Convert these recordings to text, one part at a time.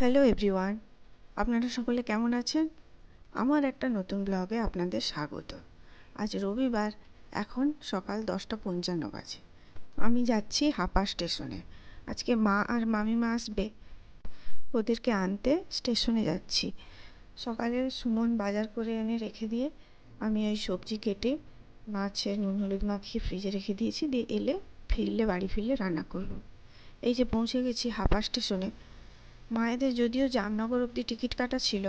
Hello everyone, আপনারা সকলে কেমন আছেন? আমার একটা নতুন ব্লগে আপনাদের স্বাগত। আজ রবিবার, এখন সকাল 10:55 বাজে। আমি যাচ্ছি হাপা স্টেশনে। আজকে মা আর মামিমা আসবে, ওদেরকে আনতে স্টেশনে যাচ্ছি। সকালে সুমন বাজার করে এনে রেখে দিয়ে আমি ওই সবজি কেটে মাছের নুন হলুদ মাখিয়ে ফ্রিজে রেখে দিয়েছি, দিয়ে বাড়ি ফিরলে রান্না করব। এই যে পৌঁছে গেছি হাপা স্টেশনে। মায়েদের যদিও জামনগর অবধি টিকিট কাটা ছিল,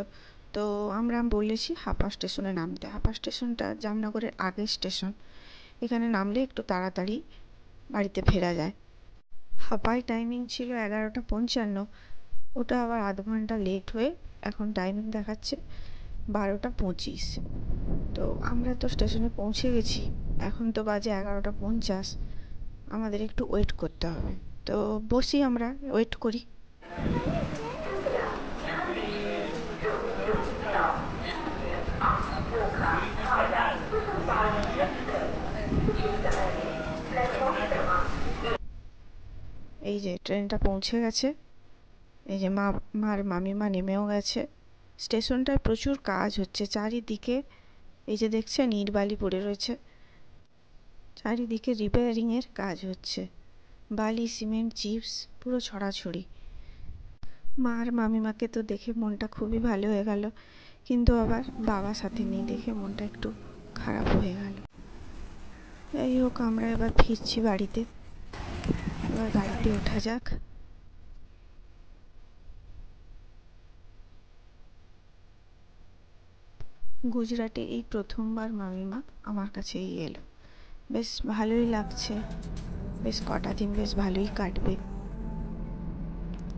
তো আমরা বলেছি হাপা স্টেশনে নামতে। হাপা স্টেশনটা জামনগরের আগের স্টেশন। এখানে নামলে একটু তাড়াতাড়ি বাড়িতে ফেরা যায়। হাপায় টাইমিং ছিল 11:55, ওটা আবার আধ ঘন্টা লেট হয়ে এখন টাইমিং দেখাচ্ছে 12:25। তো আমরা তো স্টেশনে পৌঁছে গেছি, এখন তো বাজে 11:50। আমাদের একটু ওয়েট করতে হবে, তো বসি, আমরা ওয়েট করি। এই যে ট্রেনটা পৌঁছে গেছে, এই যে মার মামিমা নেমেও গেছে। স্টেশনটায় প্রচুর কাজ হচ্ছে চারিদিকে। এই যে দেখছেন ইট বালি পড়ে রয়েছে, চারিদিকে রিপেয়ারিংয়ের কাজ হচ্ছে। বালি সিমেন্ট চিপস পুরো ছড়াছড়ি। মার মামিমাকে তো দেখে মনটা খুবই ভালো হয়ে গেল, কিন্তু আবার বাবা সাথে নেই দেখে মনটা একটু খারাপ হয়ে গেল। যাই হোক, আমরা এবার ফিরছি বাড়িতে। এবার গাড়িতে ওঠা যাক। গুজরাটে এই প্রথমবার মামিমা আমার কাছেই এলো। বেশ ভালোই লাগছে, বেশ কটা দিন বেশ ভালোই কাটবে।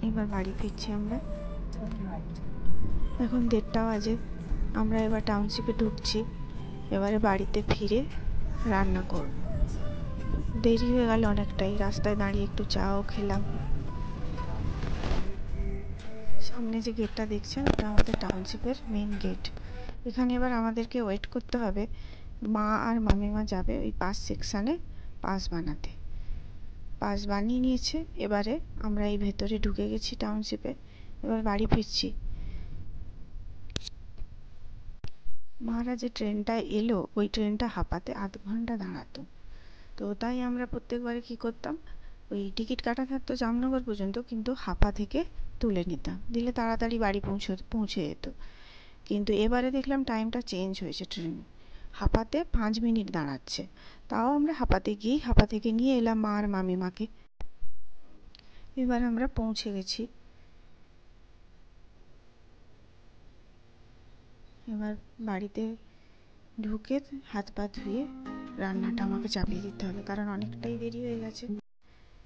এবার বাড়ি ফিরছি আমরা। এখন 1:30 বাজে। আমরা এবার টাউনশিপে ঢুকছি। এবারে বাড়িতে ফিরে রান্না করব। দেরি হয়ে গেল অনেকটাই, রাস্তায় দাঁড়িয়ে একটু চাও খেলাম। সামনে যে গেটটা দেখছেন, ওটা আমাদের টাউনশিপের মেন গেট। এখানে এবার আমাদেরকে ওয়েট করতে হবে। মা আর মামিমা যাবে ওই পাস সেকশানে পাস বানাতে। পাস বানিয়ে নিয়েছে। এবারে আমরা এই ভেতরে ঢুকে গেছি টাউনশিপে। এবার বাড়ি ফিরছি। মারা যে ট্রেনটা এলো, ওই ট্রেনটা হাপাতে আধ ঘন্টা দাঁড়াতো। তো তাই আমরা প্রত্যেকবারে কী করতাম, ওই টিকিট কাটা থাকতো জামনগর পর্যন্ত, কিন্তু হাপা থেকে তুলে নিতাম, দিলে তাড়াতাড়ি বাড়ি পৌঁছে যেত। কিন্তু এবারে দেখলাম টাইমটা চেঞ্জ হয়েছে, ট্রেন হাপাতে 5 মিনিট দাঁড়াচ্ছে। তাও আমরা হাপাতে গিয়ে হাপা থেকে নিয়ে এলাম মা আর মামিমাকে। এবার আমরা পৌঁছে গেছি। এবার বাড়িতে ঢুকে হাত পা ধুয়ে রান্নাটা আমাকে চাপিয়ে দিতে হবে, কারণ অনেকটাই দেরি হয়ে গেছে।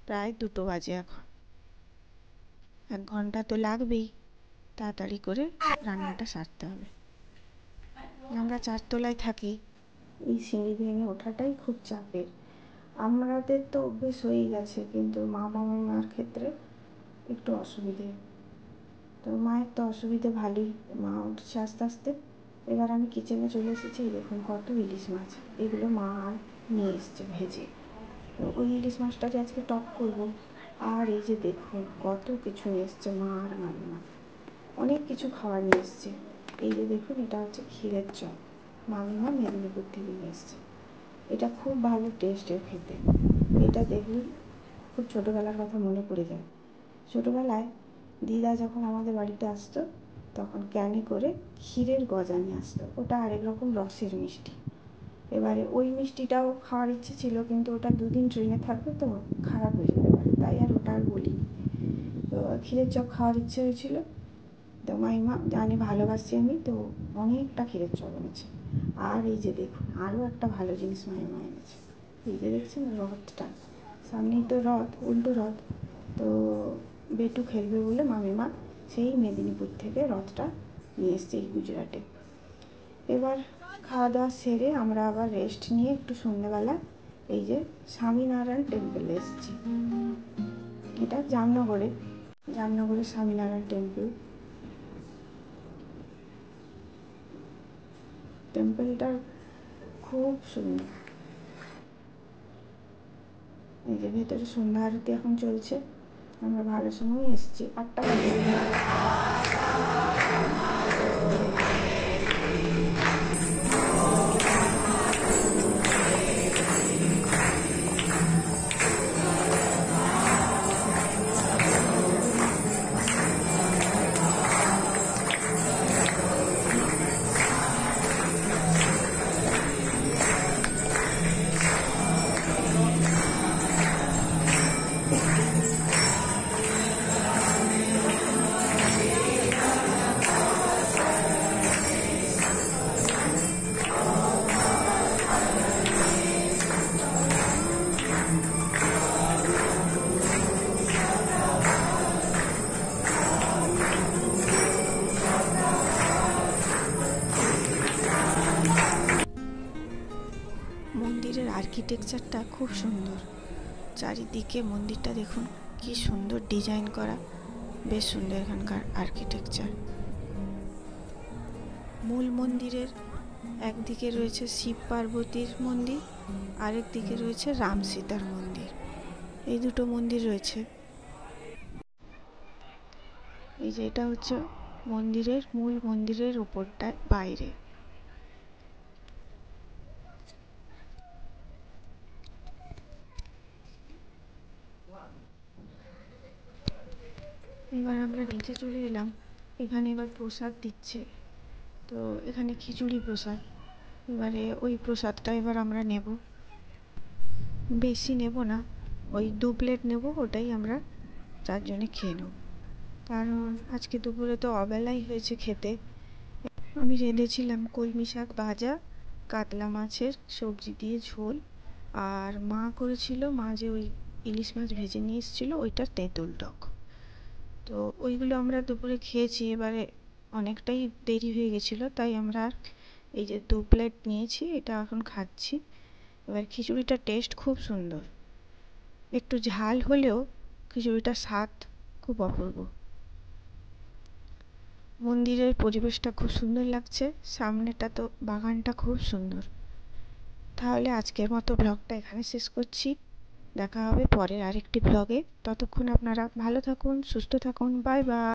প্রায় 2 বাজে এখন। 1 ঘন্টা তো লাগবেই, তাড়াতাড়ি করে রান্নাটা সারতে হবে। আমরা 4 তলায় থাকি, এই সিঁড়ি ভেঙে ওঠাটাই খুব চাপের। আমাদের তো অভ্যেস হয়েই গেছে, কিন্তু মা মামিমার ক্ষেত্রে একটু অসুবিধে। তো মায়ের তো অসুবিধে ভালোই, মা উঠছে আস্তে আস্তে। এবার আমি কিচেনে চলে এসেছি। দেখুন কত ইলিশ মাছ, এগুলো মা আর নিয়ে এসছে ভেজে। তো ওই ইলিশ মাছটাকে আজকে টক করবো। আর এই যে দেখুন কত কিছু নিয়ে এসছে মা আর মামিমা, অনেক কিছু খাবার নিয়ে এসছে। এই যে দেখুন, এটা হচ্ছে ক্ষীরের চপ, মামিমা মেদিনীপুর থেকে নিয়ে এসছে। এটা খুব ভালো টেস্টের খেতে। এটা দেখলেই খুব ছোটোবেলার কথা মনে পড়ে যায়। ছোটোবেলায় দিদা যখন আমাদের বাড়িতে আসতো, তখন ক্যানে করে ক্ষীরের গজা নিয়ে আসতো। ওটা আরেক রকম রসের মিষ্টি। এবারে ওই মিষ্টিটাও খাওয়ার ইচ্ছে ছিল, কিন্তু ওটা 2 দিন ট্রেনে থাকবে তো খারাপ হয়ে যেতে পারে, তাই আর ওটা আর বলিনি। তো ক্ষীরের চপ খাওয়ার ইচ্ছে হয়েছিল, তো মামিমা জানি ভালোবাসি আমি, তো অনেকটা ক্ষীরের চপ এনেছে। আর এই যে দেখুন আরও একটা ভালো জিনিস মামিমা এনেছে। এই যে দেখছেন রথটা, সামনেই তো রথ, উল্টো রথ। তো বেটু খেলবে বলে মামিমা সেই মেদিনীপুর থেকে রথটা নিয়ে এসছে এই গুজরাটে। এবার খাওয়া দাওয়া সেরে আমরা আবার রেস্ট নিয়ে একটু সন্ধ্যেবেলা এই যে স্বামীনারায়ণ টেম্পলে এসেছি। এটা জামনগরের স্বামীনারায়ণ টেম্পল। টেম্পলটা খুব সুন্দর। এই যে ভেতরে সন্ধ্যা আরতি এখন চলছে। আমরা ভালো সময় এসেছি, 8টা বাজে। আর্কিটেকচারটা খুব সুন্দর। চারিদিকে মন্দিরটা দেখুন কি সুন্দর ডিজাইন করা, বেশ সুন্দর এখানকার আর্কিটেকচার। মূল মন্দিরের একদিকে রয়েছে শিব পার্বতীর মন্দির, আরেক দিকে রয়েছে রাম সীতার মন্দির। এই দুটো মন্দির রয়েছে। এই যে এটা হচ্ছে মন্দিরের মূল মন্দিরের উপরটা বাইরে। এবার আমরা নিচে চলে এলাম। এখানে এবার প্রসাদ দিচ্ছে, তো এখানে খিচুড়ি প্রসাদ। এবারে ওই প্রসাদটা এবার আমরা নেব। বেশি নেব না, ওই 2 প্লেট নেব, ওটাই আমরা 4 জনে খেয়ে নেব। কারণ আজকে দুপুরে তো অবেলাই হয়েছে খেতে। আমি রেঁধেছিলাম কলমি শাক ভাজা, কাতলা মাছের সবজি দিয়ে ঝোল, আর মা করেছিল, মা যে ওই ইলিশ মাছ ভেজে নিয়ে এসেছিলো ওইটার তেঁতুল টক। তো ওইগুলো আমরা দুপুরে খেয়েছি। এবারে অনেকটাই দেরি হয়ে গেছিলো, তাই আমরা এই যে 2 প্লেট নিয়েছি, এটা এখন খাচ্ছি। এবার খিচুড়িটার টেস্ট খুব সুন্দর, একটু ঝাল হলেও খিচুড়িটার স্বাদ খুব অপূর্ব। মন্দিরের পরিবেশটা খুব সুন্দর লাগছে, সামনেটা তো বাগানটা খুব সুন্দর। তাহলে আজকের মতো ব্লগটা এখানে শেষ করছি। দেখা হবে পরের আরেকটি ব্লগে। ততক্ষণ আপনারা ভালো থাকুন, সুস্থ থাকুন। Bye bye.